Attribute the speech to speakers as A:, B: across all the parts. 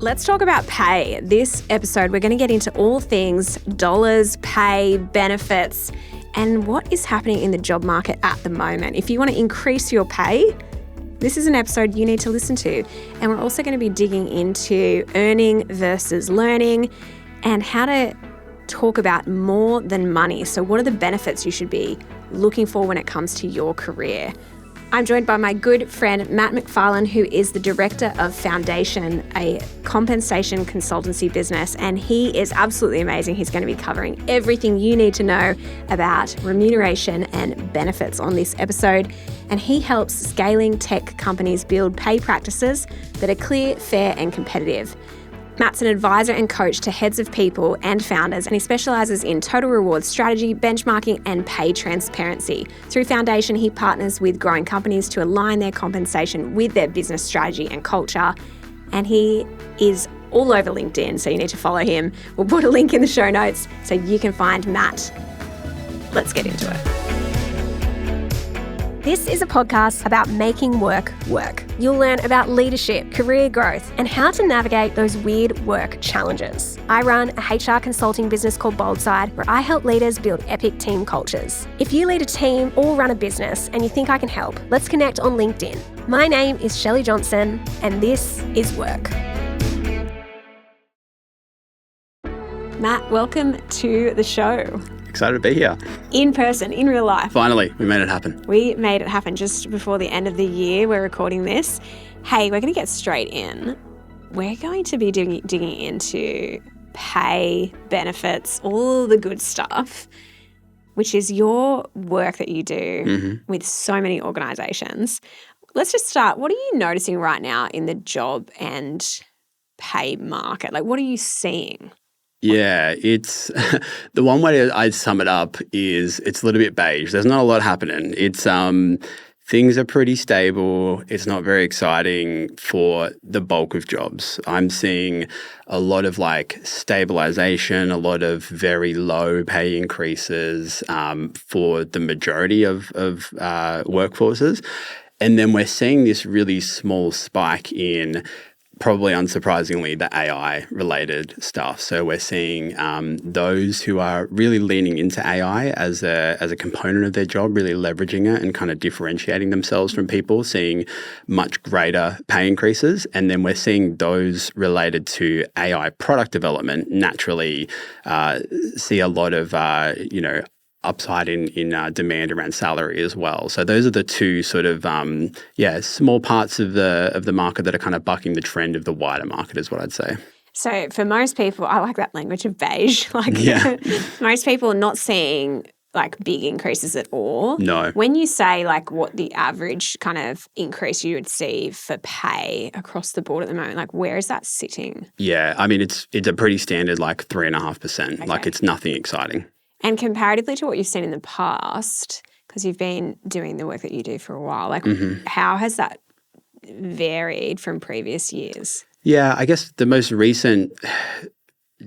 A: Let's talk about pay. This episode, we're going to get into all things dollars, pay, benefits, and what is happening in the job market at the moment. If you want to increase your pay, this is an episode you need to listen to. And we're also going to be digging into earning versus learning and how to talk about more than money. So what are the benefits you should be looking for when it comes to your career? I'm joined by my good friend, Matt McFarlane, who is the director of Foundation, a compensation consultancy business, and he is absolutely amazing. He's going to be covering everything you need to know about remuneration and benefits on this episode, and he helps scaling tech companies build pay practices that are clear, fair, and competitive. Matt's an advisor and coach to heads of people and founders, and he specialises in total reward strategy, benchmarking, and pay transparency. Through Foundation, he partners with growing companies to align their compensation with their business strategy and culture. And he is all over LinkedIn, so you need to follow him. We'll put a link in the show notes so you can find Matt. Let's get into it. This is a podcast about making work work. You'll learn about leadership, career growth, and how to navigate those weird work challenges. I run a HR consulting business called Boldside, where I help leaders build epic team cultures. If you lead a team or run a business and you think I can help, let's connect on LinkedIn. My name is Shelley Johnson, and this is Work. Matt, welcome to the show.
B: Excited to be here.
A: In person, in real life.
B: Finally, we made it happen.
A: We made it happen just before the end of the year. We're recording this. Hey, we're going to get straight in. We're going to be digging into pay, benefits, all the good stuff, which is your work that you do with so many organisations. Let's just start. What are you noticing right now in the job and pay market? Like, what are you seeing?
B: Yeah, it's the one way I'd sum it up is it's a little bit beige. There's not a lot happening. It's things are pretty stable. It's not very exciting for the bulk of jobs. I'm seeing a lot of stabilization, a lot of very low pay increases for the majority of workforces. And then we're seeing this really small spike in, probably unsurprisingly, the AI-related stuff. So we're seeing those who are really leaning into AI as a component of their job, really leveraging it and kind of differentiating themselves from people, seeing much greater pay increases. And then we're seeing those related to AI product development naturally see a lot of, upside in demand around salary as well. So those are the two sort of small parts of the market that are kind of bucking the trend of the wider market, is what I'd say.
A: So for most people, I like that language of beige. Most people are not seeing big increases at all. No. When you say what the average kind of increase you would see for pay across the board at the moment, where is that sitting?
B: Yeah, I mean it's a pretty standard 3.5%. Okay. It's nothing exciting.
A: And comparatively to what you've seen in the past, because you've been doing the work that you do for a while, how has that varied from previous years?
B: Yeah, I guess the most recent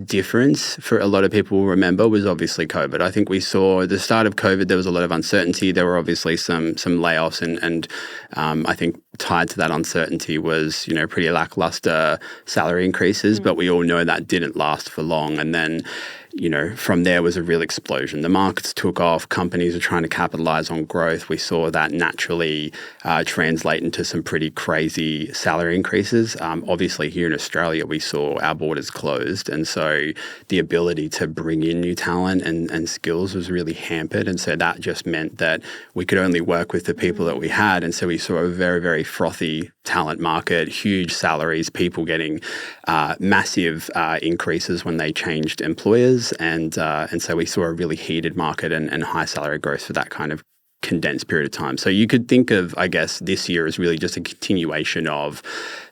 B: difference for a lot of people will remember was obviously COVID. I think we saw at the start of COVID, there was a lot of uncertainty. There were obviously some layoffs and I think tied to that uncertainty was, pretty lackluster salary increases, but we all know that didn't last for long. And then, from there was a real explosion. The markets took off. Companies are trying to capitalize on growth. We saw that naturally translate into some pretty crazy salary increases. Obviously, here in Australia, we saw our borders closed. And so the ability to bring in new talent and skills was really hampered. And so that just meant that we could only work with the people that we had. And so we saw a very, very frothy talent market, huge salaries, people getting massive increases when they changed employers. And so we saw a really heated market and high salary growth for that kind of condensed period of time. So you could think of, I guess, this year as really just a continuation of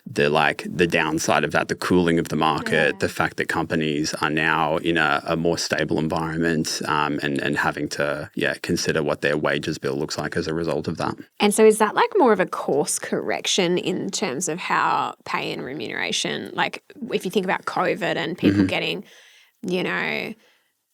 B: the downside of that, the cooling of the market, the fact that companies are now in a more stable environment and having to consider what their wages bill looks like as a result of that.
A: And so is that more of a course correction in terms of how pay and remuneration, if you think about COVID and people getting,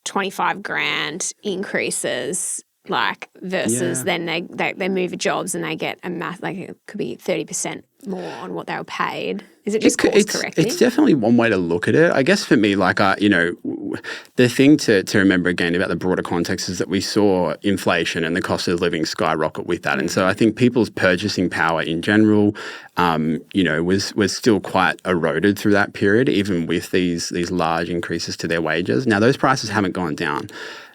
A: 25 grand increases versus then they move jobs and they get it could be 30% more on what they were paid. Is it just course correctly?
B: It's definitely one way to look at it. I guess for me, the thing to remember again about the broader context is that we saw inflation and the cost of living skyrocket with that. And so I think people's purchasing power in general, was still quite eroded through that period, even with these large increases to their wages. Now, those prices haven't gone down.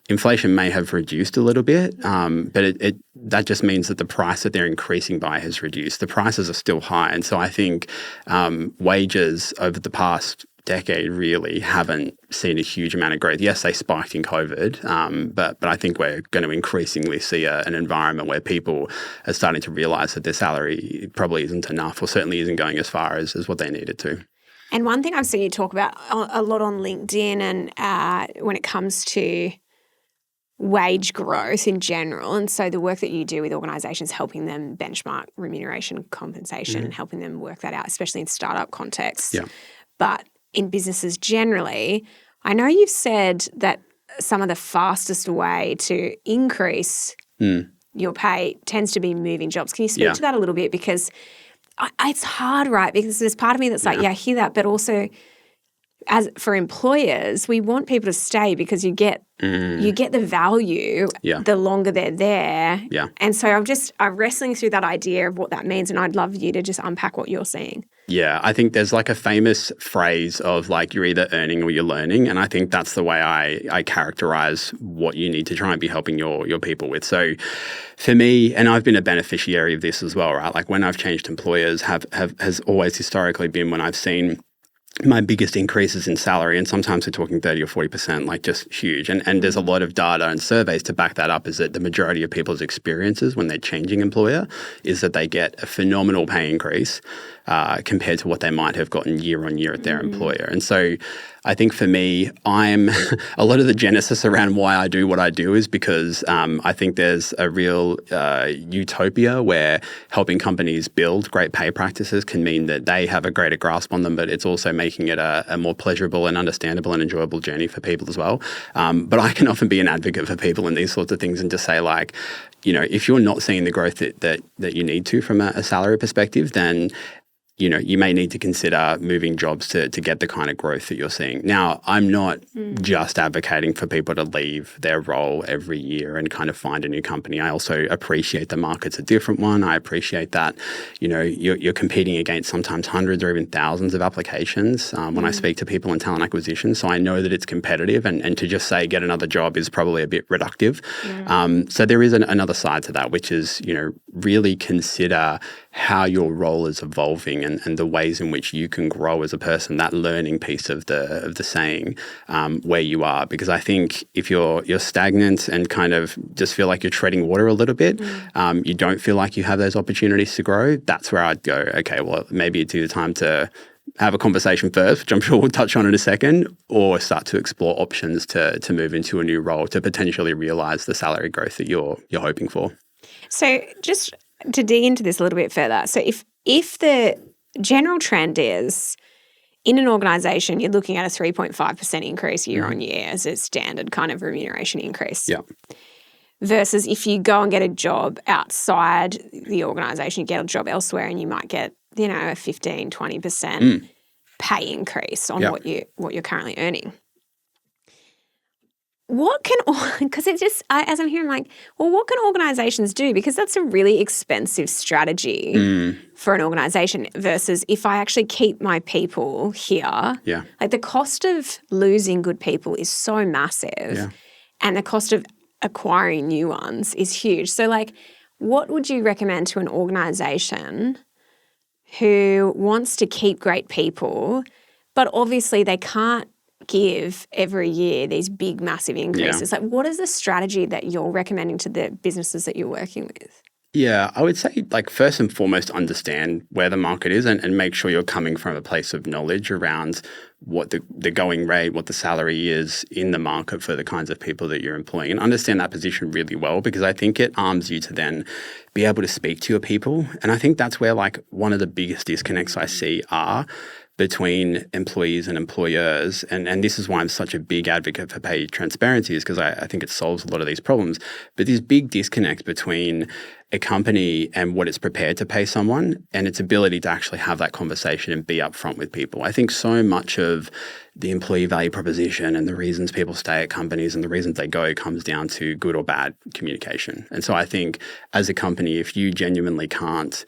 B: Inflation may have reduced a little bit, but that just means that the price that they're increasing by has reduced. The prices are still high. And so I think wages over the past decade really haven't seen a huge amount of growth. Yes, they spiked in COVID, but I think we're going to increasingly see an environment where people are starting to realise that their salary probably isn't enough, or certainly isn't going as far as what they needed to.
A: And one thing I've seen you talk about a lot on LinkedIn and when it comes to wage growth in general, and so the work that you do with organisations helping them benchmark remuneration compensation and helping them work that out, especially in startup contexts.
B: Yeah.
A: But in businesses generally, I know you've said that some of the fastest way to increase your pay tends to be moving jobs. Can you speak to that a little bit? Because it's hard, right? Because there's part of me that's I hear that, but also as for employers, we want people to stay because you get the value the longer they're there.
B: Yeah.
A: And so I'm wrestling through that idea of what that means, and I'd love you to just unpack what you're seeing.
B: Yeah, I think there's a famous phrase of you're either earning or you're learning, and I think that's the way I characterize what you need to try and be helping your people with. So for me, and I've been a beneficiary of this as well, right? When I've changed employers has always historically been when I've seen my biggest increases in salary, and sometimes we're talking 30 or 40%, just huge. And there's a lot of data and surveys to back that up, is that the majority of people's experiences when they're changing employer is that they get a phenomenal pay increase compared to what they might have gotten year on year at their employer. And so I think for me, I'm a lot of the genesis around why I do what I do is because I think there's a real utopia where helping companies build great pay practices can mean that they have a greater grasp on them, but it's also making it a more pleasurable and understandable and enjoyable journey for people as well. But I can often be an advocate for people in these sorts of things and just say if you're not seeing the growth that you need to from a salary perspective, then you may need to consider moving jobs to get the kind of growth that you're seeing. Now, I'm not just advocating for people to leave their role every year and kind of find a new company. I also appreciate the market's a different one. I appreciate that, you're competing against sometimes hundreds or even thousands of applications when I speak to people in talent acquisition. So I know that it's competitive, and to just say get another job is probably a bit reductive. So there is another side to that, which is, really consider how your role is evolving and the ways in which you can grow as a person, that learning piece of the saying where you are. Because I think if you're stagnant and kind of just feel like you're treading water a little bit, you don't feel like you have those opportunities to grow, that's where I'd go, okay, well, maybe it's either time to have a conversation first, which I'm sure we'll touch on in a second, or start to explore options to move into a new role to potentially realise the salary growth that you're hoping for. So just to dig into this a little bit further, so if the general trend is in an organisation, you're looking at a 3.5% increase year on year as a standard kind of remuneration increase. Yeah. Versus if you go and get a job outside the organisation, you get a job elsewhere and you might get, a 15, 20% pay increase on what you're currently earning. Because it's just, as I'm hearing, what can organisations do? Because that's a really expensive strategy for an organisation versus if I actually keep my people here. Yeah. The cost of losing good people is so massive and the cost of acquiring new ones is huge. So, what would you recommend to an organisation who wants to keep great people, but obviously they can't give every year these big, massive increases? What is the strategy that you're recommending to the businesses that you're working with? Yeah, I would say, first and foremost, understand where the market is and make sure you're coming from a place of knowledge around what the going rate, what the salary is in the market for the kinds of people that you're employing, and understand that position really well, because I think it arms you to then be able to speak to your people. And I think that's where one of the biggest disconnects I see are between employees and employers. And this is why I'm such a big advocate for pay transparency, is because I think it solves a lot of these problems. But this big disconnect between a company and what it's prepared to pay someone and its ability to actually have that conversation and be upfront with people. I think so much of the employee value proposition and the reasons people stay at companies and the reasons they go comes down to good or bad communication. And so I think as a company, if you genuinely can't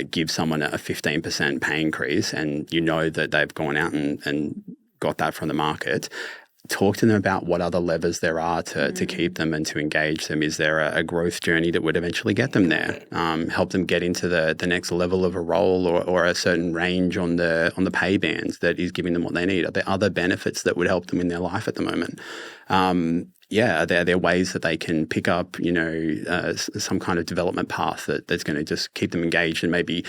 B: give someone a 15% pay increase and you know that they've gone out and got that from the market, talk to them about what other levers there are to keep them and to engage them. Is there a growth journey that would eventually get them there? Help them get into the next level of a role or a certain range on the pay bands that is giving them what they need. Are there other benefits that would help them in their life at the moment? Are there ways that they can pick up, some kind of development path that's going to just keep them engaged and maybe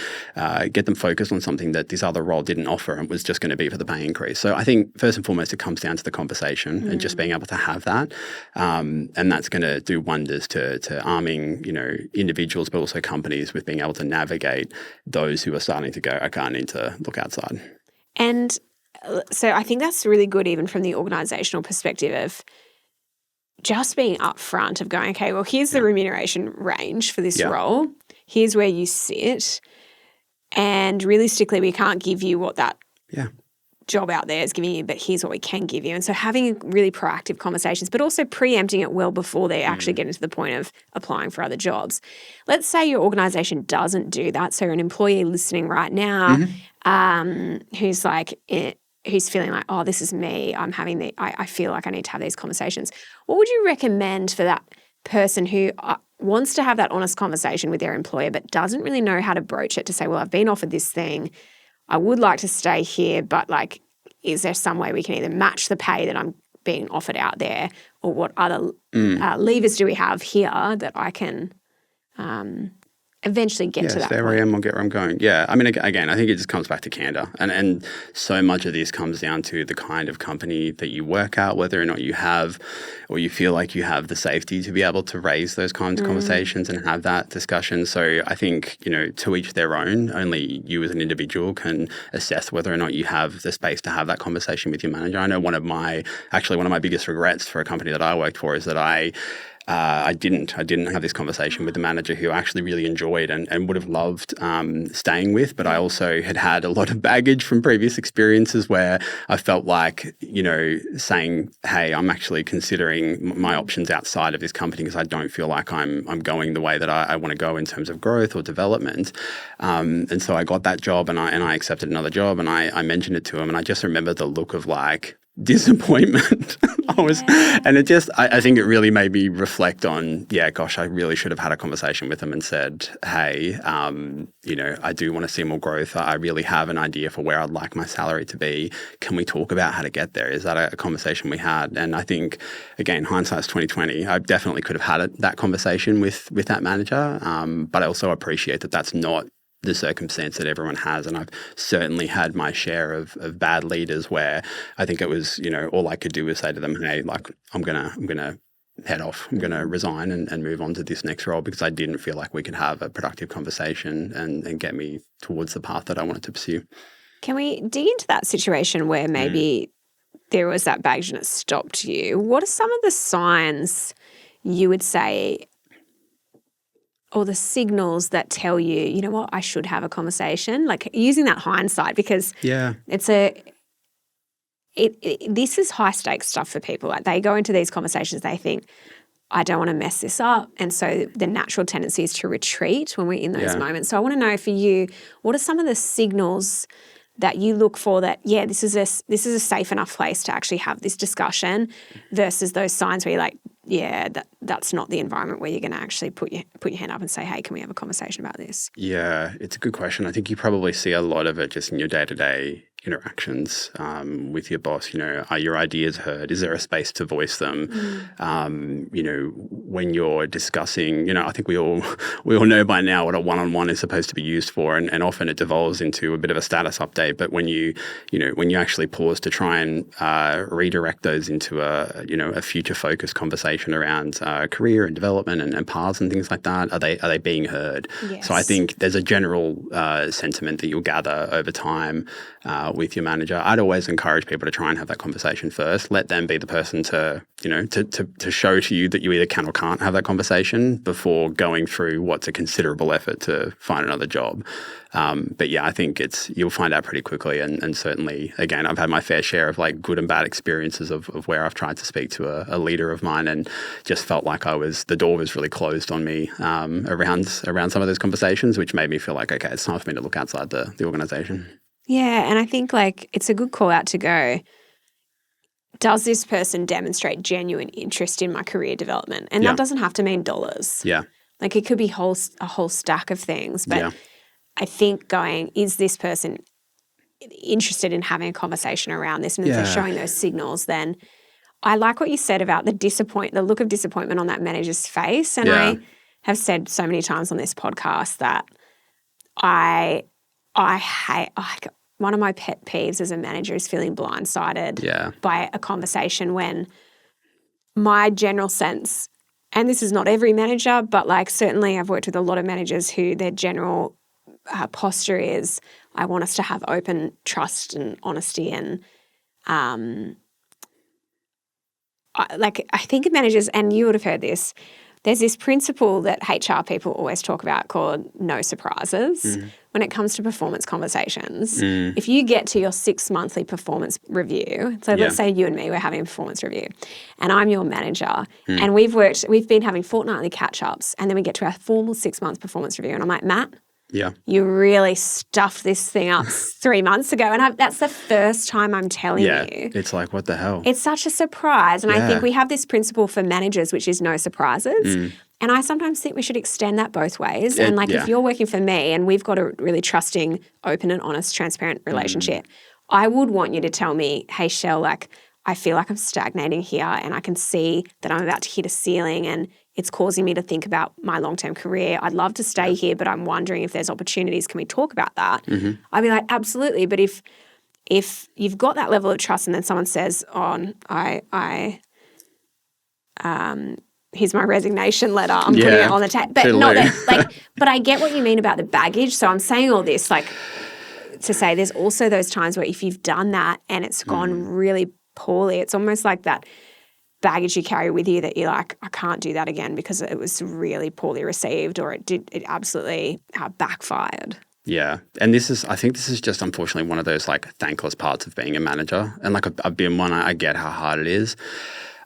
B: get them focused on something that this other role didn't offer and was just going to be for the pay increase. So I think first and foremost, it comes down to the conversation and just being able to have that. And that's going to do wonders to arming, individuals, but also companies with being able to navigate those who are starting to go, okay, I need to look outside.
A: And so I think that's really good even from the organisational perspective of just being upfront of going, okay, well, here's the remuneration range for this role. Here's where you sit. And realistically, we can't give you what that job out there is giving you, but here's what we can give you. And so having really proactive conversations, but also preempting it well before they actually get into the point of applying for other jobs. Let's say your organisation doesn't do that. So an employee listening right now who's like, who's feeling like, oh, this is me, I feel like I need to have these conversations. What would you recommend for that person who wants to have that honest conversation with their employer but doesn't really know how to broach it to say, well, I've been offered this thing, I would like to stay here, but is there some way we can either match the pay that I'm being offered out there, or what other levers do we have here that I can eventually get to that
B: stay where I am or get where I'm going. Yeah, I mean, again, I think it just comes back to candor. And so much of this comes down to the kind of company that you work at, whether or not you have or you feel like you have the safety to be able to raise those kinds of conversations and have that discussion. So I think, to each their own, only you as an individual can assess whether or not you have the space to have that conversation with your manager. I know one of my biggest regrets for a company that I worked for is that I didn't have this conversation with the manager who I actually really enjoyed and would have loved staying with. But I also had a lot of baggage from previous experiences where I felt like, saying, hey, I'm actually considering my options outside of this company because I don't feel like I'm going the way that I want to go in terms of growth or development. And so I got that job and I accepted another job and I mentioned it to him. And I just remember the look of disappointment. I think it really made me reflect on, I really should have had a conversation with him and said, hey, I do want to see more growth. I really have an idea for where I'd like my salary to be. Can we talk about how to get there? Is that a conversation we had? And I think, again, hindsight's 2020. I definitely could have had that conversation with that manager, but I also appreciate that that's not the circumstance that everyone has. And I've certainly had my share of bad leaders where I think it was, all I could do was say to them, hey, I'm gonna head off. I'm gonna resign and move on to this next role because I didn't feel like we could have a productive conversation and get me towards the path that I wanted to pursue.
A: Can we dig into that situation where maybe there was that baggage and it stopped you? What are some of the signs you would say, or the signals that tell you, you know what, I should have a conversation, using that hindsight, because this is high stakes stuff for people. They go into these conversations, they think, I don't want to mess this up. And so the natural tendency is to retreat when we're in those moments. So I want to know for you, what are some of the signals that you look for that, this is a safe enough place to actually have this discussion, versus those signs where you're like, that's not the environment where you're going to actually put your hand up and say, hey, can we have a conversation about this?
B: Yeah, it's a good question. I think you probably see a lot of it just in your day-to-day interactions with your boss. Are your ideas heard? Is there a space to voice them? When you're discussing, I think we all know by now what a one-on-one is supposed to be used for, and often it devolves into a bit of a status update. But when you actually pause to try and redirect those into a future-focused conversation around career and development and paths and things like that, are they being heard? Yes. So I think there's a general sentiment that you'll gather over time with your manager, I'd always encourage people to try and have that conversation first. Let them be the person to, to show to you that you either can or can't have that conversation before going through what's a considerable effort to find another job. But yeah, I think you'll find out pretty quickly. And certainly, again, I've had my fair share of like good and bad experiences of where I've tried to speak to a leader of mine and just felt like the door was really closed on me around some of those conversations, which made me feel like, okay, it's time for me to look outside the organization.
A: Yeah, and I think like it's a good call out to go, does this person demonstrate genuine interest in my career development? And that doesn't have to mean dollars.
B: Yeah.
A: Like it could be a whole stack of things. But I think is this person interested in having a conversation around this? And if they're showing those signals, then I like what you said about the look of disappointment on that manager's face. And I have said so many times on this podcast that I hate, one of my pet peeves as a manager is feeling blindsided by a conversation when my general sense, and this is not every manager, but like certainly I've worked with a lot of managers who their general posture is, I want us to have open trust and honesty and I think managers, and you would have heard this, there's this principle that HR people always talk about called no surprises when it comes to performance conversations. If you get to your 6 monthly performance review, so let's say you and me, we're having a performance review and I'm your manager and we've been having fortnightly catch-ups and then we get to our formal 6 month performance review and I'm like, Matt, you really stuffed this thing up 3 months ago. And that's the first time I'm telling you.
B: It's like, what the hell?
A: It's such a surprise. And I think we have this principle for managers, which is no surprises. And I sometimes think we should extend that both ways. And if you're working for me and we've got a really trusting, open and honest, transparent relationship, I would want you to tell me, hey, Shell, like, I feel like I'm stagnating here and I can see that I'm about to hit a ceiling and it's causing me to think about my long-term career. I'd love to stay here, but I'm wondering if there's opportunities. Can we talk about that? I'd be like, absolutely. But if you've got that level of trust and then someone says, here's my resignation letter, I'm putting it on the table. But not that, but I get what you mean about the baggage. So I'm saying all this to say there's also those times where if you've done that and it's gone really poorly, it's almost like that baggage you carry with you that you're like, I can't do that again because it was really poorly received or it absolutely backfired.
B: Yeah. And I think this is just unfortunately one of those like thankless parts of being a manager. And like I've been one, I get how hard it is.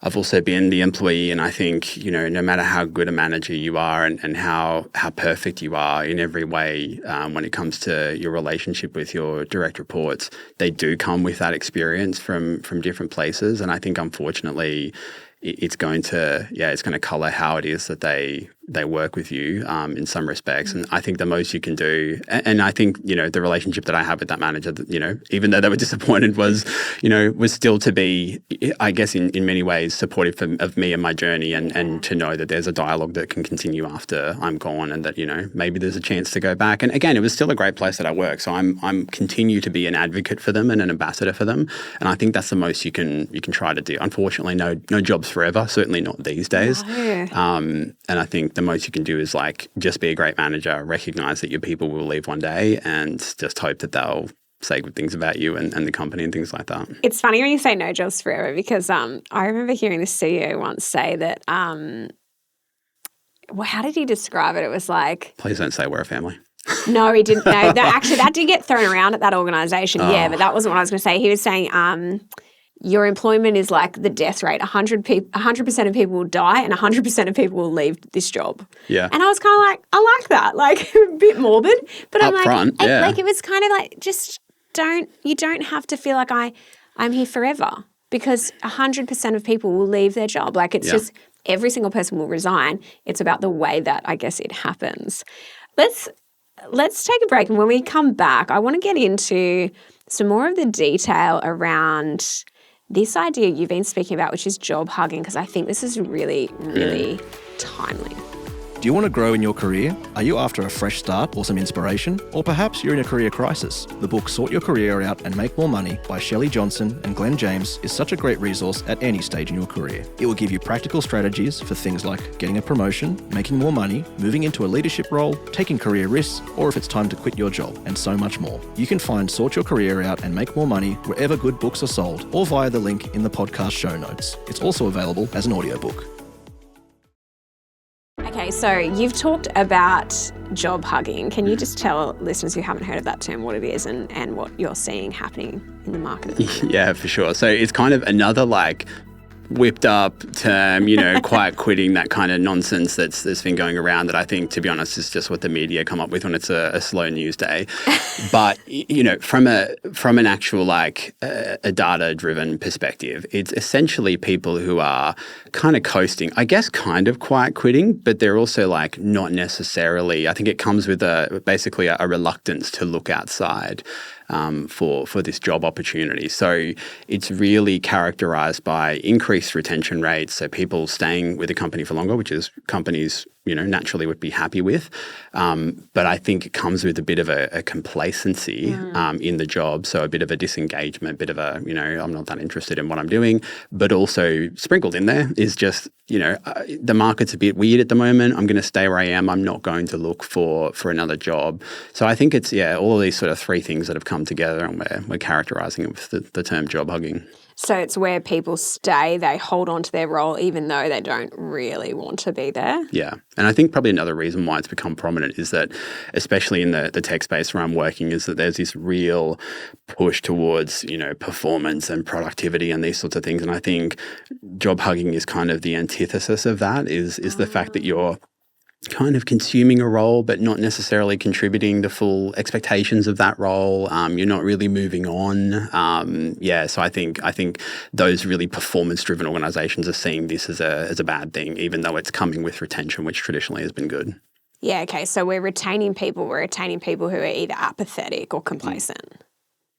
B: I've also been the employee and I think, no matter how good a manager you are and how perfect you are in every way when it comes to your relationship with your direct reports, they do come with that experience from different places. And I think unfortunately it's going to colour how it is that they work with you in some respects. And I think the most you can do, and I think, the relationship that I have with that manager, even though they were disappointed was still to be, I guess, in many ways supportive of me and my journey and to know that there's a dialogue that can continue after I'm gone and that, maybe there's a chance to go back. And again, it was still a great place that I work. So I'm continue to be an advocate for them and an ambassador for them. And I think that's the most you can try to do. Unfortunately, no jobs forever, certainly not these days.
A: No.
B: And I think the most you can do is like just be a great manager, recognize that your people will leave one day and just hope that they'll say good things about you and the company and things like that.
A: It's funny when you say no jobs forever because I remember hearing the CEO once say that, how did he describe it? It was like...
B: Please don't say we're a family.
A: No, he didn't. No, actually, that did get thrown around at that organisation. Oh. Yeah, but that wasn't what I was going to say. He was saying your employment is like the death rate. 100% of people will die and 100% of people will leave this job.
B: Yeah.
A: And I was kind of like, I like that. Like a bit morbid. But I'm like,
B: front,
A: like it was kind of like just you don't have to feel like I'm here forever because 100% of people will leave their job. Like it's just every single person will resign. It's about the way that I guess it happens. Let's take a break. And when we come back, I want to get into some more of the detail around this idea you've been speaking about, which is job hugging, because I think this is really, really timely.
C: Do you want to grow in your career? Are you after a fresh start or some inspiration? Or perhaps you're in a career crisis? The book Sort Your Career Out and Make More Money by Shelley Johnson and Glenn James is such a great resource at any stage in your career. It will give you practical strategies for things like getting a promotion, making more money, moving into a leadership role, taking career risks, or if it's time to quit your job, and so much more. You can find Sort Your Career Out and Make More Money wherever good books are sold or via the link in the podcast show notes. It's also available as an audiobook.
A: Okay, so you've talked about job hugging. Can you just tell listeners who haven't heard of that term what it is and what you're seeing happening in the market?
B: Yeah, for sure. So it's kind of another whipped up term, quiet quitting, that kind of nonsense that's been going around that I think, to be honest, is just what the media come up with when it's a slow news day. But, from an actual a data-driven perspective, it's essentially people who are kind of coasting, I guess kind of quiet quitting, but they're also not necessarily, I think it comes with basically a reluctance to look outside for this job opportunity. So it's really characterized by increased retention rates, so people staying with a company for longer, which is companies naturally would be happy with. But I think it comes with a bit of a complacency in the job, so a bit of a disengagement, bit of a, I'm not that interested in what I'm doing, but also sprinkled in there is just, the market's a bit weird at the moment. I'm going to stay where I am. I'm not going to look for another job. So I think it's, all of these sort of three things that have come together, and we're characterizing it with the term job hugging.
A: So it's where people stay, they hold on to their role even though they don't really want to be there?
B: Yeah. And I think probably another reason why it's become prominent is that, especially in the tech space where I'm working, is that there's this real push towards, performance and productivity and these sorts of things. And I think job hugging is kind of the antithesis of that, is the fact that you're kind of consuming a role but not necessarily contributing the full expectations of that role. You're not really moving on. So I think those really performance-driven organizations are seeing this as a bad thing, even though it's coming with retention, which traditionally has been good.
A: Yeah, okay. So we're retaining people who are either apathetic or complacent.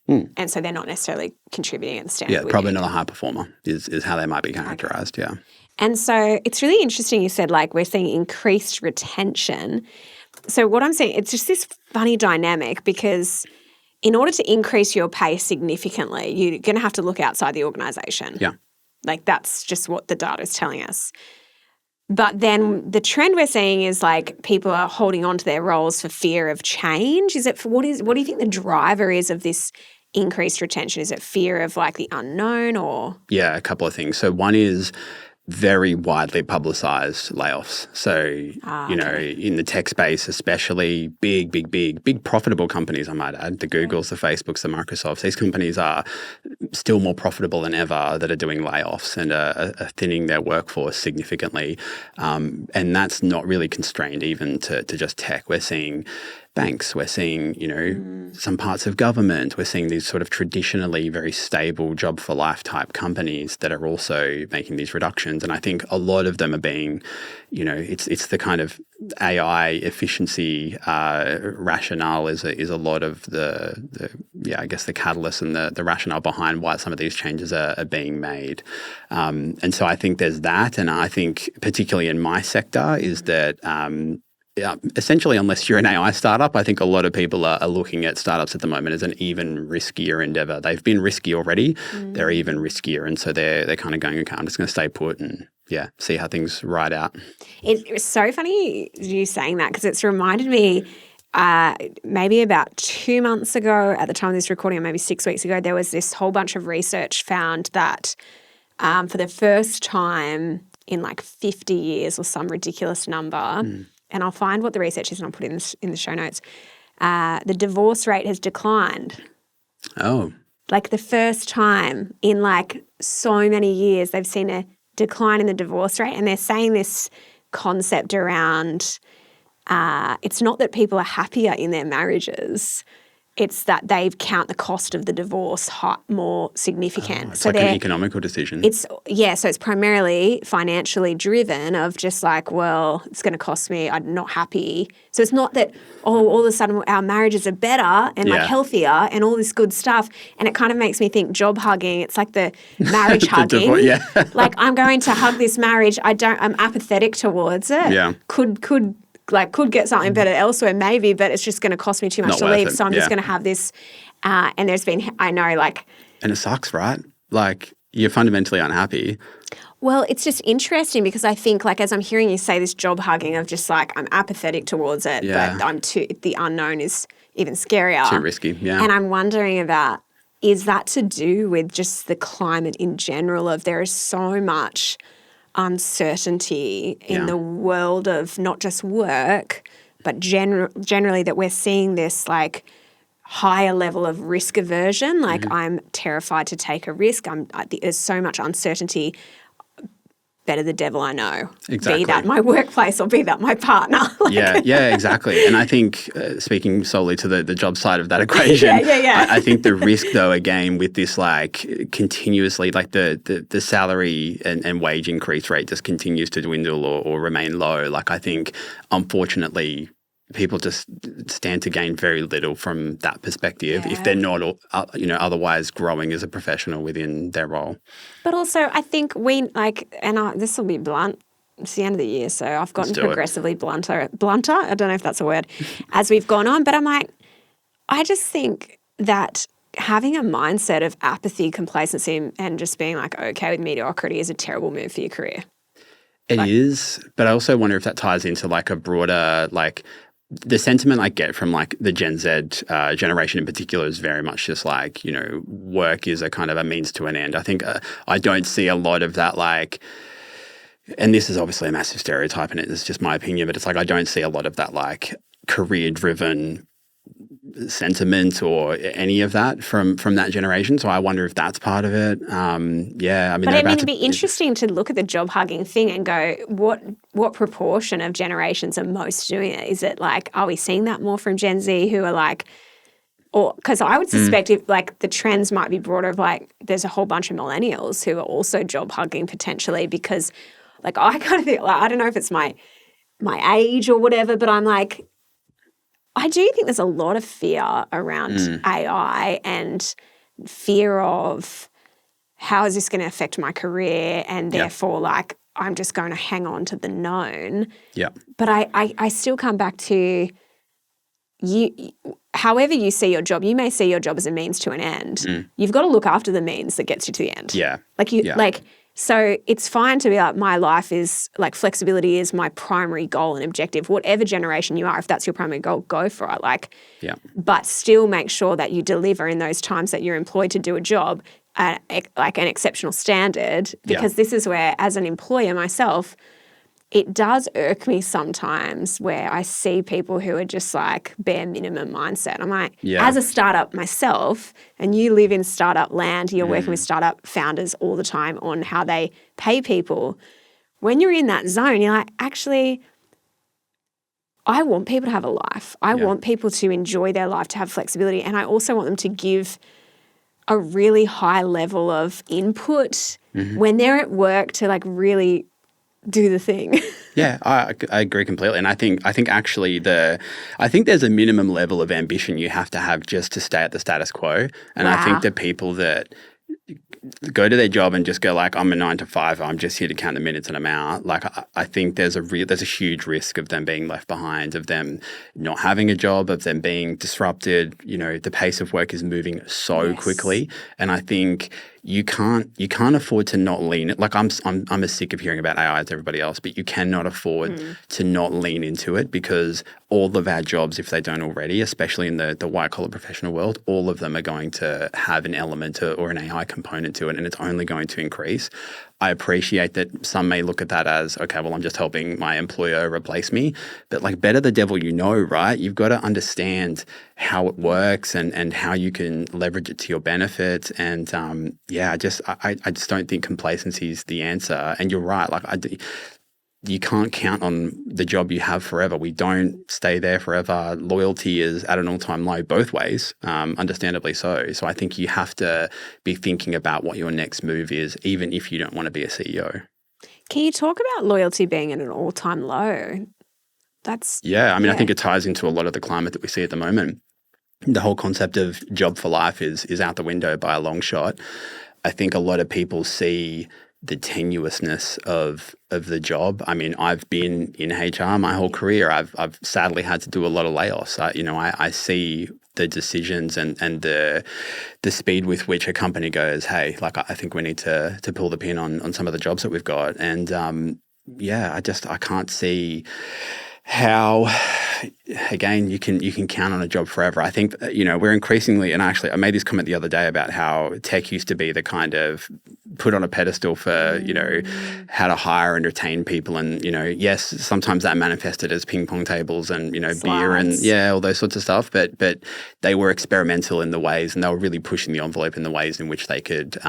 A: And so they're not necessarily contributing at the standard.
B: Yeah, probably not a high performer is how they might be characterized, okay. Yeah.
A: And so it's really interesting you said, we're seeing increased retention. So what I'm saying, it's just this funny dynamic, because in order to increase your pay significantly, you're going to have to look outside the organisation.
B: Yeah.
A: That's just what the data is telling us. But then the trend we're seeing is people are holding on to their roles for fear of change. What do you think the driver is of this increased retention? Is it fear of the unknown or?
B: Yeah, a couple of things. So one is very widely publicized layoffs. So, in the tech space, especially big profitable companies, I might add, the Googles, the Facebooks, the Microsofts, these companies are still more profitable than ever that are doing layoffs and are thinning their workforce significantly. And that's not really constrained even to just tech. We're seeing banks, we're seeing, some parts of government, we're seeing these sort of traditionally very stable job for life type companies that are also making these reductions. And I think a lot of them are being, it's the kind of AI efficiency rationale is a lot of the catalyst and the rationale behind why some of these changes are being made. And so I think there's that. And I think particularly in my sector is that essentially, unless you're an AI startup, I think a lot of people are looking at startups at the moment as an even riskier endeavor. They've been risky already. They're even riskier. And so they're kind of going, okay, I'm just going to stay put and see how things ride out.
A: It's so funny you saying that, because it's reminded me maybe about 2 months ago at the time of this recording, or maybe 6 weeks ago, there was this whole bunch of research found that for the first time in 50 years or some ridiculous number, and I'll find what the research is and I'll put it in the show notes, the divorce rate has declined.
B: Oh.
A: The first time in so many years, they've seen a decline in the divorce rate. And they're saying this concept around it's not that people are happier in their marriages. it's that they count the cost of the divorce more significant.
B: It's like an economical decision.
A: So it's primarily financially driven of just like, well, it's going to cost me, I'm not happy. So it's not that, all of a sudden our marriages are better and like healthier and all this good stuff. And it kind of makes me think job hugging, it's like the marriage hugging. Like I'm going to hug this marriage, I'm apathetic towards it.
B: Yeah.
A: Could get something better elsewhere maybe, but it's just going to cost me too much to leave. So I'm just going to have this. And there's been, I know, like.
B: And it sucks, right? Like you're fundamentally unhappy.
A: Well, it's just interesting because I think like as I'm hearing you say this job hugging of just like I'm apathetic towards it, but the unknown is even scarier.
B: Too risky, yeah.
A: And I'm wondering about, is that to do with just the climate in general of there is so much uncertainty in the world of not just work, but generally that we're seeing this like higher level of risk aversion. Like I'm terrified to take a risk. There's so much uncertainty. Better the devil I know.
B: Exactly.
A: Be that my workplace or be that my partner.
B: Yeah, exactly. And I think speaking solely to the job side of that equation, I think the risk though, again, with this like continuously, like the salary and wage increase rate just continues to dwindle or remain low. Like I think, unfortunately, people just stand to gain very little from that perspective if they're not, otherwise growing as a professional within their role.
A: But also, I think this will be blunt. It's the end of the year, so I've gotten progressively blunter. I don't know if that's a word, as we've gone on. But I'm like, I just think that having a mindset of apathy, complacency, and just being like okay with mediocrity is a terrible move for your career.
B: It is, but I also wonder if that ties into like a broader like. The sentiment I get from like the Gen Z generation in particular is very much just like, work is a kind of a means to an end. I think I don't see a lot of that like, and this is obviously a massive stereotype and it's just my opinion, but it's like I don't see a lot of that like career-driven sentiment or any of that from that generation. So I wonder if that's part of it. It'd be
A: interesting to look at the job hugging thing and go, what proportion of generations are most doing it? Is it like, are we seeing that more from Gen Z who are like, or because I would suspect if like the trends might be broader of like, there's a whole bunch of millennials who are also job hugging potentially because like I kind of think like, I don't know if it's my age or whatever, but I'm like, I do think there's a lot of fear around AI and fear of how is this going to affect my career and therefore like I'm just going to hang on to the known.
B: Yeah.
A: But I still come back to you, however you see your job, you may see your job as a means to an end. You've got to look after the means that gets you to the end.
B: Yeah.
A: So it's fine to be like, my life is like flexibility is my primary goal and objective. Whatever generation you are, if that's your primary goal, go for it. But still make sure that you deliver in those times that you're employed to do a job at like an exceptional standard. Because this is where, as an employer myself, it does irk me sometimes where I see people who are just like bare minimum mindset. I'm like, as a startup myself, and you live in startup land, you're working with startup founders all the time on how they pay people. When you're in that zone, you're like, actually, I want people to have a life. I want people to enjoy their life, to have flexibility. And I also want them to give a really high level of input when they're at work to like really do the thing.
B: Yeah, I agree completely. And I think actually I think there's a minimum level of ambition you have to have just to stay at the status quo. And I think the people that go to their job and just go like, I'm a 9 to 5, I'm just here to count the minutes and I'm out. Like I think there's a huge risk of them being left behind, of them not having a job, of them being disrupted. The pace of work is moving so quickly. And I think you can't afford to not lean. Like I'm as sick of hearing about AI as everybody else, but you cannot afford to not lean into it, because all of our jobs, if they don't already, especially in the white collar professional world, all of them are going to have an element or an AI component to it, and it's only going to increase. I appreciate that some may look at that as, okay, well, I'm just helping my employer replace me. But like, better the devil you know, right? You've got to understand how it works and how you can leverage it to your benefit. And I just don't think complacency is the answer. And you're right. Like you can't count on the job you have forever. We don't stay there forever. Loyalty is at an all-time low both ways, understandably so. So I think you have to be thinking about what your next move is, even if you don't want to be a CEO.
A: Can you talk about loyalty being at an all-time low?
B: I think it ties into a lot of the climate that we see at the moment. The whole concept of job for life is out the window by a long shot. I think a lot of people see the tenuousness of the job. I mean, I've been in HR my whole career. I've sadly had to do a lot of layoffs. I see the decisions and the speed with which a company goes, hey, like I think we need to pull the pin on some of the jobs that we've got. And I can't see how, again, you can count on a job forever. I think, we're increasingly, and actually I made this comment the other day about how tech used to be the kind of put on a pedestal for, how to hire and retain people. And, yes, sometimes that manifested as ping pong tables and, beer and all those sorts of stuff. But they were experimental in the ways, and they were really pushing the envelope in the ways in which they could,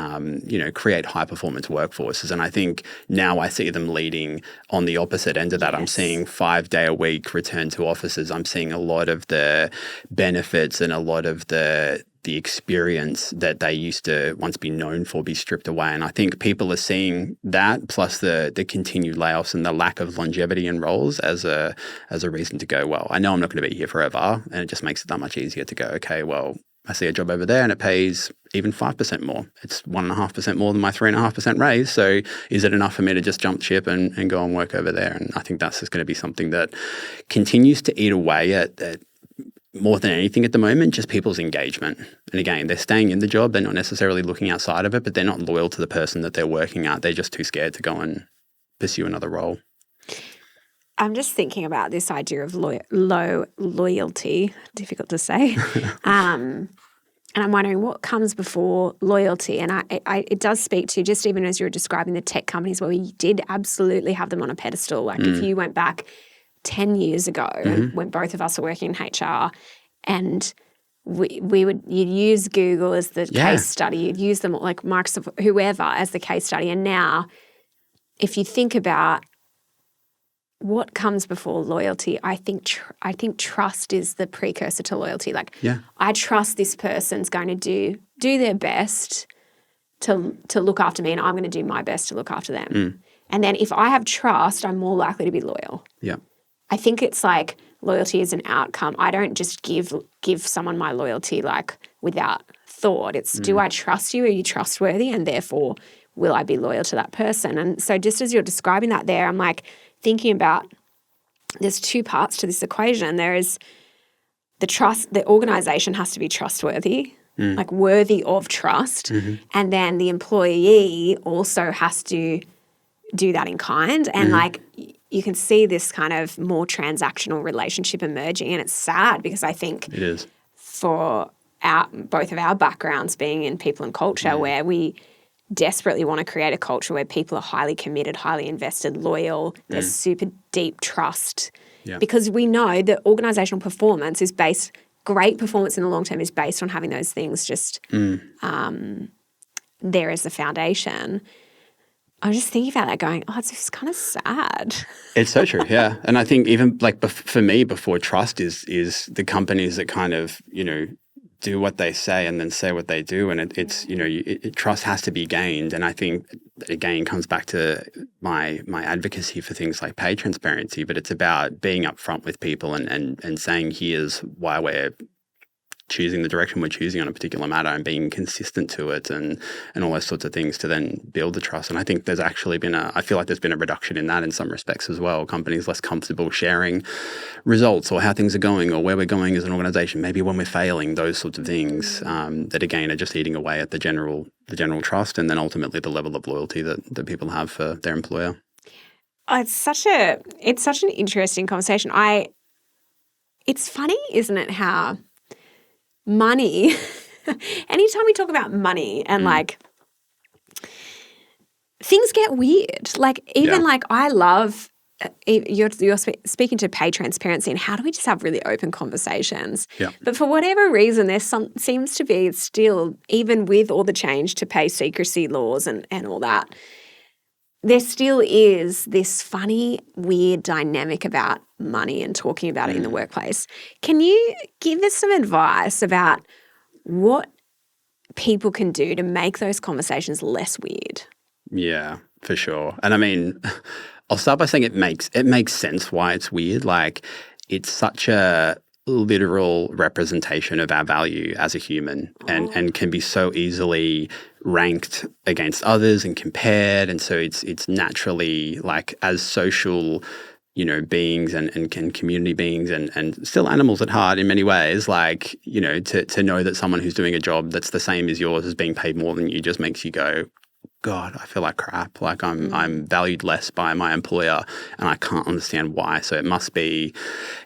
B: create high performance workforces. And I think now I see them leading on the opposite end of that. Yes. I'm seeing 5-day-a-week return to offices. I'm seeing a lot of the benefits and a lot of the experience that they used to once be known for be stripped away. And I think people are seeing that, plus the continued layoffs and the lack of longevity in roles as a reason to go, well, I know I'm not going to be here forever. And it just makes it that much easier to go, okay, well, I see a job over there and it pays even 5% more. It's 1.5% more than my 3.5% raise. So is it enough for me to just jump ship and go and work over there? And I think that's just going to be something that continues to eat away at more than anything at the moment, just people's engagement. And again, they're staying in the job. They're not necessarily looking outside of it, but they're not loyal to the person that they're working at. They're just too scared to go and pursue another role.
A: I'm just thinking about this idea of low loyalty, difficult to say. And I'm wondering what comes before loyalty. And it does speak to, just even as you were describing the tech companies where we did absolutely have them on a pedestal. Like if you went back 10 years ago when both of us were working in HR and you'd use Google as the case study, you'd use them like Microsoft, whoever as the case study. And now if you think about what comes before loyalty, I think trust is the precursor to loyalty. Like, I trust this person's going to do their best to look after me, and I'm going to do my best to look after them. And then if I have trust, I'm more likely to be loyal. Yeah, I think it's like loyalty is an outcome. I don't just give someone my loyalty like without thought. It's do I trust you? Are you trustworthy? And therefore, will I be loyal to that person? And so just as you're describing that there, I'm like, thinking about there's two parts to this equation. There is the trust, the organization has to be trustworthy, like worthy of trust. And then the employee also has to do that in kind. And like you can see this kind of more transactional relationship emerging. And it's sad because I think
B: it is
A: for both of our backgrounds being in people and culture where we desperately want to create a culture where people are highly committed, highly invested, loyal, there's super deep trust. Because we know that organizational performance is great performance in the long term is based on having those things just there as the foundation. I was just thinking about that going, it's just kind of sad.
B: It's so true, yeah. And I think even like for me, before trust is the companies that kind of, do what they say and then say what they do. And it's trust has to be gained. And I think, again, comes back to my advocacy for things like pay transparency, but it's about being upfront with people and saying, here's why we're choosing the direction we're choosing on a particular matter and being consistent to it and all those sorts of things to then build the trust. And I think there's actually I feel like there's been a reduction in that in some respects as well. Companies less comfortable sharing results or how things are going or where we're going as an organization, maybe when we're failing, those sorts of things that again are just eating away at the general trust and then ultimately the level of loyalty that people have for their employer.
A: It's such an interesting conversation. It's funny, isn't it, how money, anytime we talk about money and like things get weird. Like even like I love, you're speaking to pay transparency and how do we just have really open conversations? Yeah. But for whatever reason, seems to be still, even with all the change to pay secrecy laws and all that, there still is this funny, weird dynamic about money and talking about it in the workplace. Can you give us some advice about what people can do to make those conversations less weird?
B: Yeah, for sure. And I mean, I'll start by saying it makes sense why it's weird. Like, it's such a literal representation of our value as a human and can be so easily ranked against others and compared. And so it's naturally, like, as social, beings and community beings and still animals at heart in many ways, like, to know that someone who's doing a job that's the same as yours is being paid more than you just makes you go, God, I feel like crap. Like I'm valued less by my employer and I can't understand why. So it must be,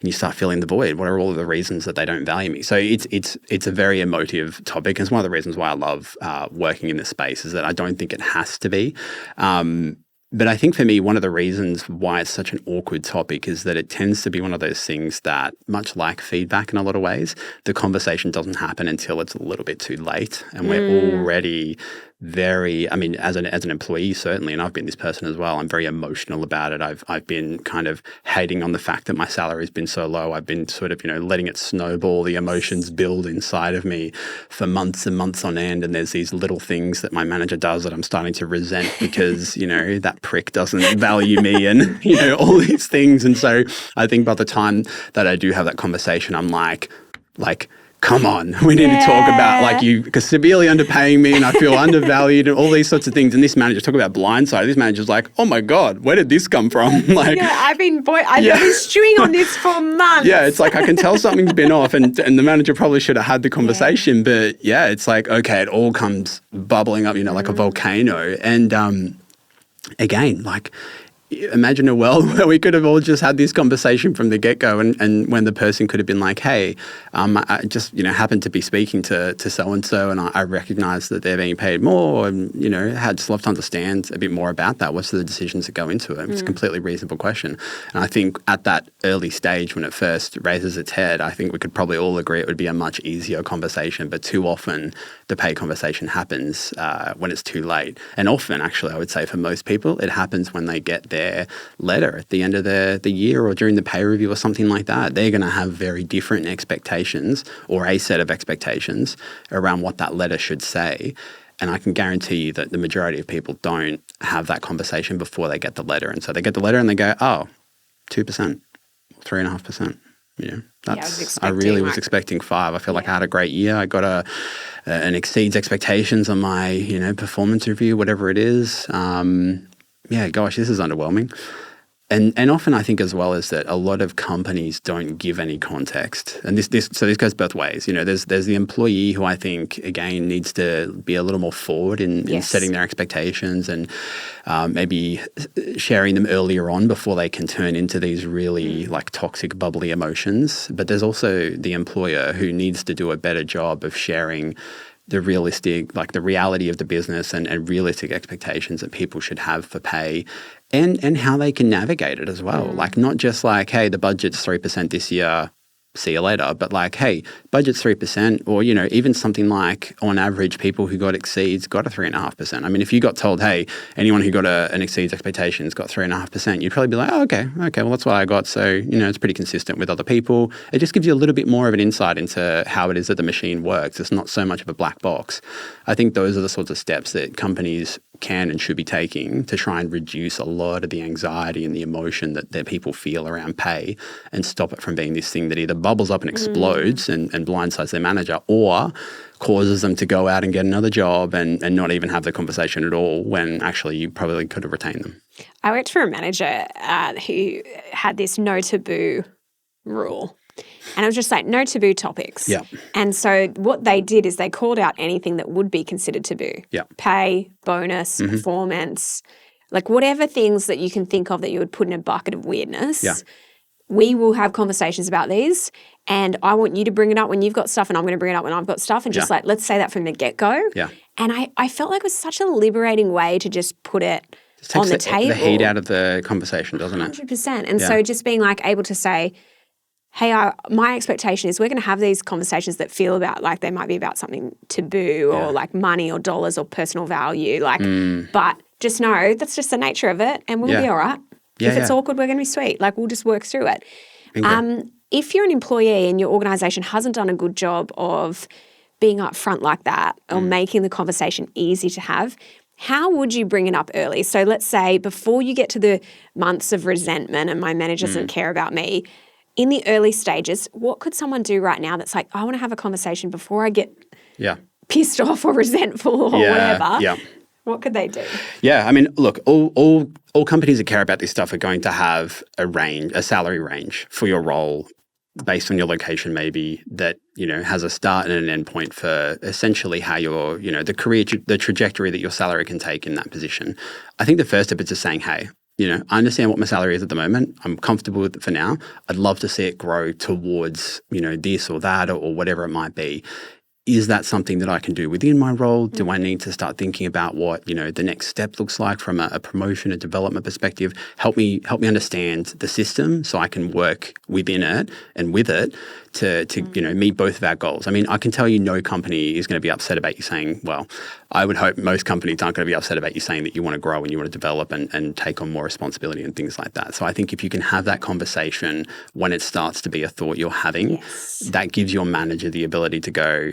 B: and you start filling the void. What are all of the reasons that they don't value me? So it's a very emotive topic. And it's one of the reasons why I love working in this space is that I don't think it has to be. But I think for me, one of the reasons why it's such an awkward topic is that it tends to be one of those things that, much like feedback in a lot of ways, the conversation doesn't happen until it's a little bit too late and we're already as an employee, certainly, and I've been this person as well, I'm very emotional about it. I've been kind of hating on the fact that my salary's been so low. I've been sort of, letting it snowball, the emotions build inside of me for months and months on end. And there's these little things that my manager does that I'm starting to resent because, that prick doesn't value me and, all these things. And so I think by the time that I do have that conversation, I'm like, come on, we need to talk about, like, you because severely underpaying me and I feel undervalued and all these sorts of things. And this manager, talk about blindside, this manager's like, oh my God, where did this come from? Like,
A: I've been stewing on this for months.
B: Yeah, it's like I can tell something's been off and the manager probably should have had the conversation. But yeah, it's like, okay, it all comes bubbling up, like a volcano. And
A: Mm.
B: again, like, imagine a world where we could have all just had this conversation from the get-go and when the person could have been like, hey, I just, happened to be speaking to so-and-so and I recognize that they're being paid more and, had just love to understand a bit more about that. What's the decisions that go into it? It's a completely reasonable question. And I think at that early stage when it first raises its head, I think we could probably all agree it would be a much easier conversation, but too often the pay conversation happens when it's too late. And often, actually, I would say for most people, it happens when they get their letter at the end of the year or during the pay review or something like that. They're going to have very different expectations or a set of expectations around what that letter should say. And I can guarantee you that the majority of people don't have that conversation before they get the letter. And so they get the letter and they go, oh, 2%, 3.5%. I really was expecting 5. I feel like I had a great year. I got an exceeds expectations on my, performance review, whatever it is. Gosh, this is underwhelming. And often I think as well is that a lot of companies don't give any context. And this goes both ways. There's the employee who I think, again, needs to be a little more forward in setting their expectations and maybe sharing them earlier on before they can turn into these really like toxic, bubbly emotions. But there's also the employer who needs to do a better job of sharing the realistic, like the reality of the business and realistic expectations that people should have for pay and how they can navigate it as well. Like not just like, hey, the budget's 3% this year, see you later, but like, hey, budget's 3% or, even something like on average people who got exceeds got a 3.5%. I mean, if you got told, hey, anyone who got an exceeds expectations got 3.5%, you'd probably be like, oh, okay, well, that's what I got. So, it's pretty consistent with other people. It just gives you a little bit more of an insight into how it is that the machine works. It's not so much of a black box. I think those are the sorts of steps that companies can and should be taking to try and reduce a lot of the anxiety and the emotion that people feel around pay and stop it from being this thing that either bubbles up and explodes and blindsides their manager or causes them to go out and get another job and not even have the conversation at all when actually you probably could have retained them.
A: I worked for a manager who had this no taboo rule. And it was just like no taboo topics.
B: Yeah.
A: And so what they did is they called out anything that would be considered taboo.
B: Yeah.
A: Pay, bonus, performance, like whatever things that you can think of that you would put in a bucket of weirdness.
B: Yeah.
A: We will have conversations about these and I want you to bring it up when you've got stuff and I'm going to bring it up when I've got stuff and just like, let's say that from the get-go.
B: Yeah.
A: And I felt like it was such a liberating way to just put it on the table.
B: The heat out of the conversation, doesn't it?
A: 100%. And so just being like able to say, hey, my expectation is we're going to have these conversations that feel about like they might be about something taboo or like money or dollars or personal value, like, but just know that's just the nature of it and we'll be all right. If it's awkward, we're going to be sweet. Like, we'll just work through it. If you're an employee and your organisation hasn't done a good job of being upfront like that or making the conversation easy to have, how would you bring it up early? So let's say before you get to the months of resentment and my manager doesn't care about me, in the early stages, what could someone do right now that's like, I want to have a conversation before I get pissed off or resentful or whatever?
B: Yeah.
A: What could they do?
B: Yeah, I mean, look, all companies that care about this stuff are going to have a salary range for your role based on your location maybe that, has a start and an end point for essentially how your, the trajectory that your salary can take in that position. I think the first step is just saying, hey, I understand what my salary is at the moment. I'm comfortable with it for now. I'd love to see it grow towards, this or that or whatever it might be. Is that something that I can do within my role? Do I need to start thinking about what, the next step looks like from a promotion, a development perspective? Help me understand the system so I can work within it and with it to meet both of our goals. I mean, I can tell you no company is going to be upset about you saying, well, I would hope most companies aren't going to be upset about you saying that you want to grow and you want to develop and take on more responsibility and things like that. So I think if you can have that conversation when it starts to be a thought you're having, that gives your manager the ability to go,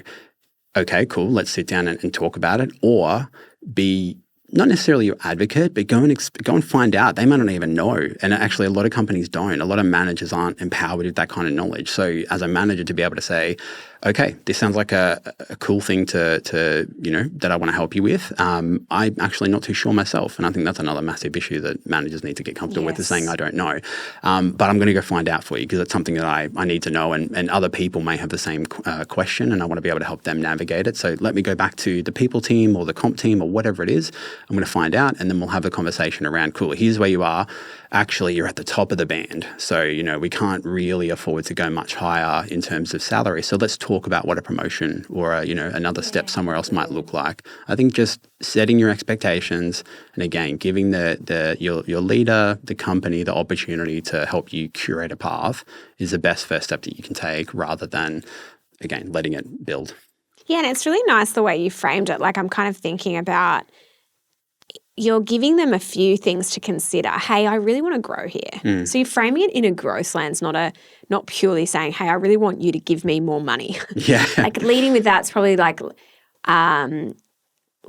B: okay, cool, let's sit down and talk about it, or be not necessarily your advocate, but go and find out. They might not even know. And actually, a lot of companies don't. A lot of managers aren't empowered with that kind of knowledge. So as a manager, to be able to say, okay, this sounds like a cool thing to that I want to help you with. I'm actually not too sure myself. And I think that's another massive issue that managers need to get comfortable with, is saying, I don't know. But I'm going to go find out for you because it's something that I need to know. And other people may have the same question and I want to be able to help them navigate it. So let me go back to the people team or the comp team or whatever it is. I'm going to find out and then we'll have a conversation around, cool, here's where you are. Actually, you're at the top of the band. So, we can't really afford to go much higher in terms of salary. So let's talk about what a promotion or another step somewhere else might look like. I think just setting your expectations and again, giving your leader, the company, the opportunity to help you curate a path is the best first step that you can take rather than, again, letting it build.
A: Yeah, and it's really nice the way you framed it. Like I'm kind of thinking about you're giving them a few things to consider. Hey, I really want to grow here. So you're framing it in a growth lens, not purely saying, hey, I really want you to give me more money.
B: Yeah.
A: Like leading with that's probably like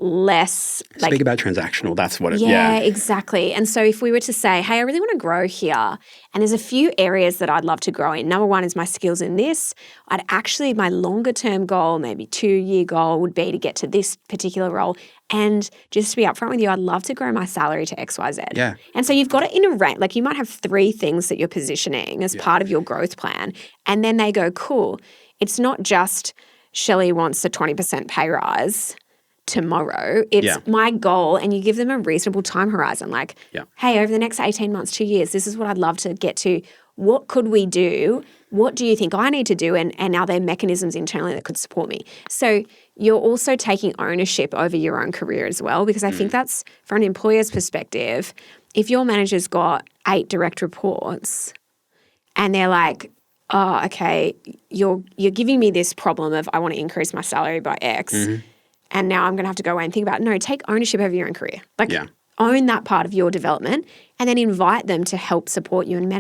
A: less.
B: Speak about transactional. That's what it is.
A: Yeah, exactly. And so if we were to say, hey, I really want to grow here, and there's a few areas that I'd love to grow in. Number one is my skills in this. My longer term goal, maybe 2-year goal would be to get to this particular role. And just to be upfront with you, I'd love to grow my salary to XYZ.
B: Yeah.
A: And so you've got it in a range. Like you might have 3 things that you're positioning as part of your growth plan. And then they go, cool. It's not just Shelley wants a 20% pay rise tomorrow. It's my goal, and you give them a reasonable time horizon. Like, hey, over the next 18 months, 2 years, this is what I'd love to get to. What could we do? What do you think I need to do? And are there mechanisms internally that could support me? So you're also taking ownership over your own career as well, because I think that's, from an employer's perspective, if your manager's got 8 direct reports and they're like, oh, okay, you're giving me this problem of I want to increase my salary by X, and now I'm going to have to go away and think about it. No, take ownership over your own career. Like own that part of your development and then invite them to help support you. And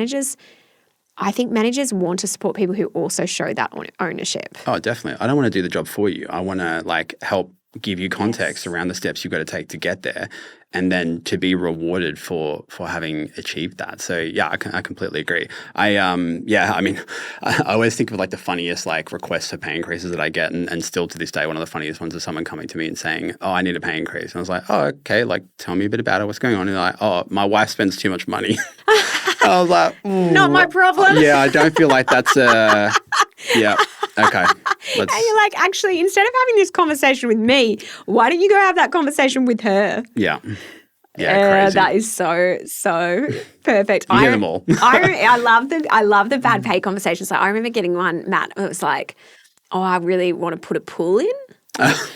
A: I think managers want to support people who also show that ownership.
B: Oh, definitely. I don't want to do the job for you. I want to help give you context around the steps you've got to take to get there and then to be rewarded for having achieved that. So yeah, I completely agree. I always think of the funniest requests for pay increases that I get, and still to this day, one of the funniest ones is someone coming to me and saying, oh, I need a pay increase. And I was like, oh, okay, tell me a bit about it. What's going on? And they're like, oh, my wife spends too much money. I was like,
A: not my problem.
B: Yeah, I don't feel like that's yeah. Okay.
A: And you're like, actually, instead of having this conversation with me, why don't you go have that conversation with her?
B: Yeah. Yeah, crazy.
A: That is so perfect.
B: You hear them all.
A: I love the bad pay conversations. I remember getting one, Matt, it was like, oh, I really want to put a pool in.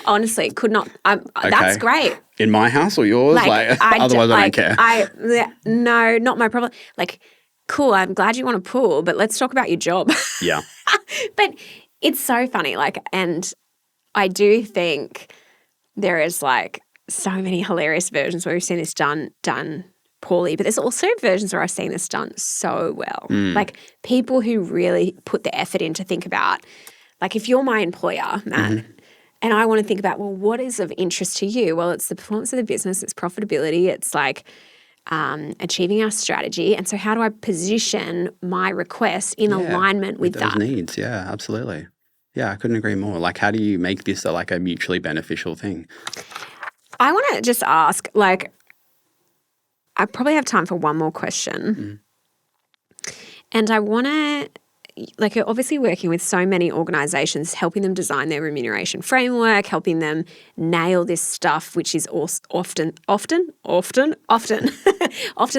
A: Honestly, could not. Okay. That's great.
B: In my house or yours? Otherwise I don't care.
A: No, not my problem. Cool, I'm glad you want a pool, but let's talk about your job.
B: Yeah.
A: But it's so funny. And I do think there is so many hilarious versions where we've seen this done poorly, but there's also versions where I've seen this done so well. Like people who really put the effort in to think about, like if you're my employer, Matt, and I want to think about, well, what is of interest to you? Well, it's the performance of the business, it's profitability, it's like achieving our strategy. And so how do I position my request in alignment with
B: those
A: that?
B: needs? Yeah, absolutely. Yeah, I couldn't agree more. Like, how do you make this a mutually beneficial thing?
A: I want to just ask, like, I probably have time for one more question. And I want to, like, you're obviously working with so many organizations, helping them design their remuneration framework, helping them nail this stuff, which is often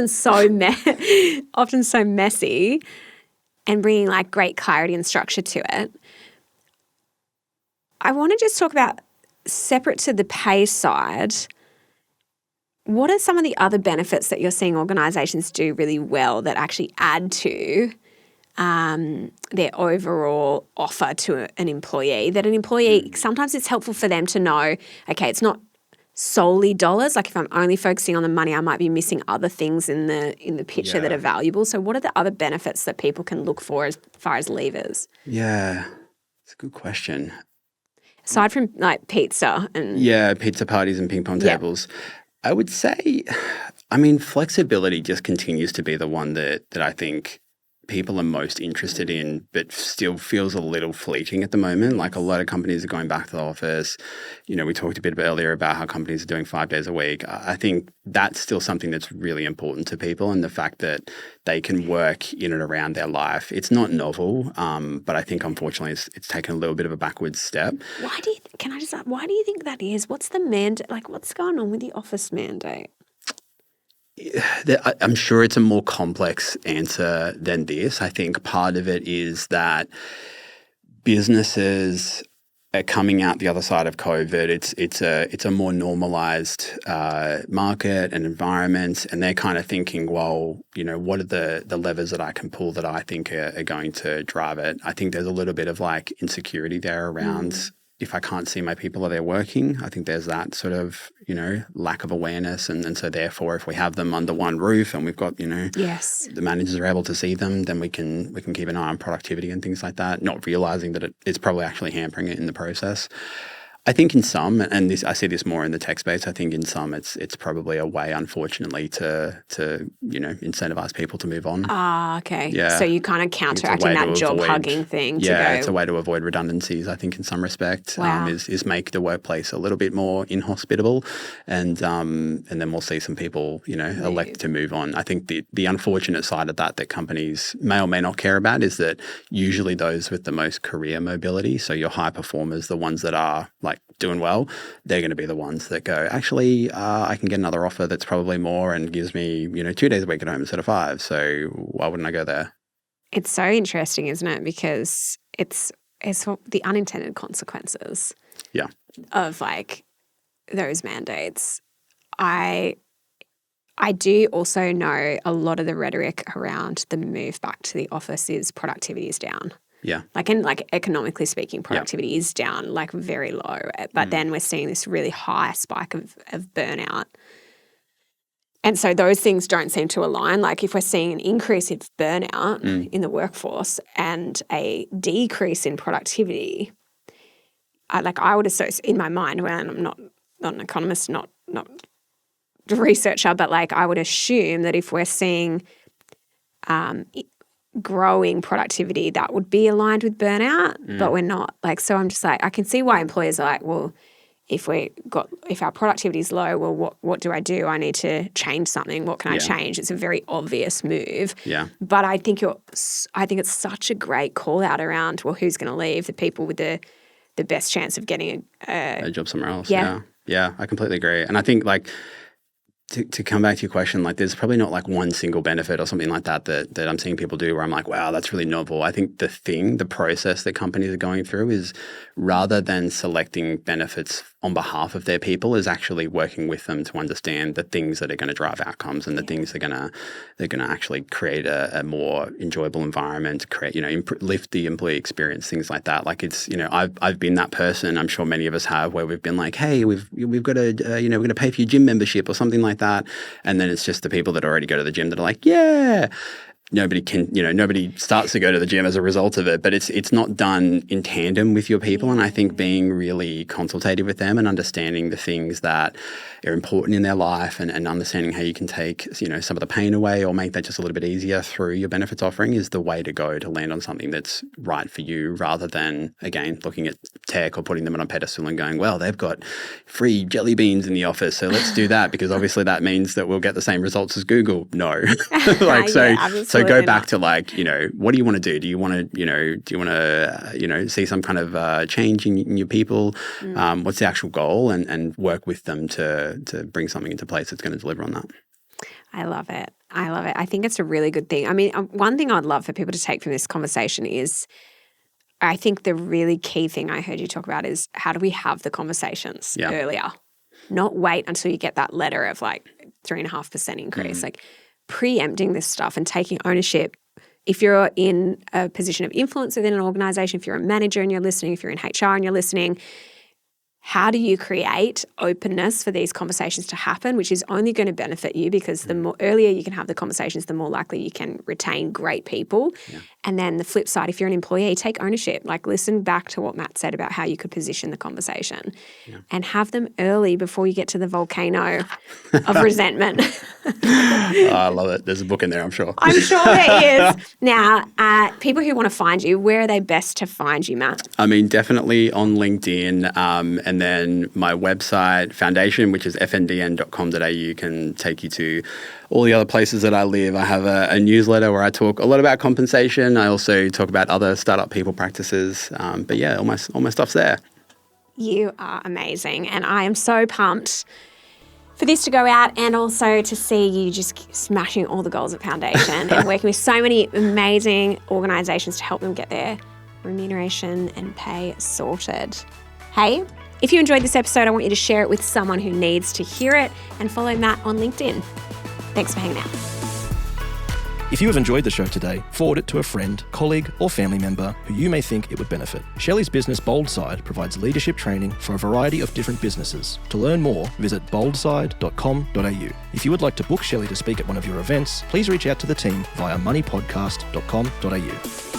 A: so messy, and bringing like great clarity and structure to it. I want to just talk about, separate to the pay side, what are some of the other benefits that you're seeing organizations do really well that actually add to their overall offer to an employee? That an employee, sometimes it's helpful for them to know, okay, it's not solely dollars. Like if I'm only focusing on the money, I might be missing other things in the picture that are valuable. So what are the other benefits that people can look for as far as levers?
B: Yeah, it's a good question.
A: Aside from like pizza and...
B: Yeah, pizza parties and ping pong tables. I would say, I mean, flexibility just continues to be the one that I think people are most interested in, but still feels a little fleeting at the moment. Like a lot of companies are going back to the office. You know, we talked a bit earlier about how companies are doing 5 days a week. I think that's still something that's really important to people, and the fact that they can work in and around their life. It's not novel, but I think unfortunately it's taken a little bit of a backwards step.
A: Why do you think that is? What's the mandate? Like, what's going on with the office mandate?
B: I'm sure it's a more complex answer than this. I think part of it is that businesses are coming out the other side of COVID. It's a more normalized market and environment, and they're kind of thinking, well, you know, what are the levers that I can pull that I think are going to drive it? I think there's a little bit of like insecurity there around. If I can't see my people, are they working? I think there's that sort of, you know, lack of awareness. And so therefore, if we have them under one roof and we've got, you know, the managers are able to see them, then we can keep an eye on productivity and things like that, not realizing that it's probably actually hampering it in the process. I think in some, and this I see this more in the tech space, I think in some it's probably a way, unfortunately, to you know, incentivize people to move on.
A: Ah, okay.
B: Yeah.
A: So you kind of counteracting that job hugging thing.
B: It's a way to avoid redundancies, I think, in some respect.
A: Wow.
B: Is make the workplace a little bit more inhospitable, and then we'll see some people, you know, elect to move on. I think the unfortunate side of that companies may or may not care about is that usually those with the most career mobility, so your high performers, the ones that are like doing well, they're going to be the ones that go, actually, I can get another offer that's probably more and gives me, you know, 2 days a week at home instead of 5. So why wouldn't I go there?
A: It's so interesting, isn't it? Because it's the unintended consequences of like those mandates. I do also know a lot of the rhetoric around the move back to the office is productivity is down.
B: Yeah.
A: Like economically speaking, productivity is down, like very low. But then we're seeing this really high spike of burnout. And so those things don't seem to align. Like if we're seeing an increase in burnout in the workforce and a decrease in productivity, I would associate in my mind, when I'm not an economist, not a researcher, but like I would assume that if we're seeing growing productivity, that would be aligned with burnout, but we're not. Like, so I'm just like, I can see why employers are like, well, if our productivity is low, well, what do? I need to change something. What can I change? It's a very obvious move.
B: Yeah.
A: But I think it's such a great call out around, well, who's going to leave? The people with the best chance of getting a
B: job somewhere else.
A: Yeah.
B: Yeah, I completely agree. And I think like To come back to your question, like there's probably not like one single benefit or something like that I'm seeing people do where I'm like, wow, that's really novel. I think the process that companies are going through is, rather than selecting benefits on behalf of their people, is actually working with them to understand the things that are going to drive outcomes and the things that are going to actually create a more enjoyable environment, create, lift the employee experience, things like that. Like it's, I've been that person. I'm sure many of us have, where we've been like, hey, we've got to, we're going to pay for your gym membership or something like that. And then it's just the people that already go to the gym that are like, yeah. Nobody starts to go to the gym as a result of it, but it's not done in tandem with your people. And I think being really consultative with them and understanding the things that are important in their life and understanding how you can take, some of the pain away or make that just a little bit easier through your benefits offering is the way to go to land on something that's right for you, rather than, again, looking at tech or putting them on a pedestal and going, well, they've got free jelly beans in the office, so let's do that because obviously that means that we'll get the same results as Google. No. So go back to like, what do you want to do? Do you want to, see some kind of change in your people? What's the actual goal? And work with them to bring something into place that's going to deliver on that.
A: I love it. I think it's a really good thing. I mean, one thing I'd love for people to take from this conversation is, I think the really key thing I heard you talk about is, how do we have the conversations earlier? Not wait until you get that letter of like 3.5% increase. Like, preempting this stuff and taking ownership. If you're in a position of influence within an organization, if you're a manager and you're listening, if you're in HR and you're listening, how do you create openness for these conversations to happen, which is only going to benefit you, because the more earlier you can have the conversations, the more likely you can retain great people. Yeah. And then the flip side, if you're an employee, take ownership. Like, listen back to what Matt said about how you could position the conversation and have them early before you get to the volcano of resentment.
B: I love it. There's a book in there, I'm sure.
A: I'm sure there is. Now, people who want to find you, where are they best to find you, Matt?
B: I mean, definitely on LinkedIn, and then my website, Foundation, which is fndn.com.au, can take you to all the other places that I live. I have a newsletter where I talk a lot about compensation. I also talk about other startup people practices. But yeah, all my stuff's there.
A: You are amazing. And I am so pumped for this to go out, and also to see you just smashing all the goals at Foundation and working with so many amazing organisations to help them get their remuneration and pay sorted. Hey, if you enjoyed this episode, I want you to share it with someone who needs to hear it, and follow Matt on LinkedIn. Thanks for hanging out.
C: If you have enjoyed the show today, forward it to a friend, colleague, or family member who you may think it would benefit. Shelley's business Boldside provides leadership training for a variety of different businesses. To learn more, visit boldside.com.au. If you would like to book Shelley to speak at one of your events, please reach out to the team via moneypodcast.com.au.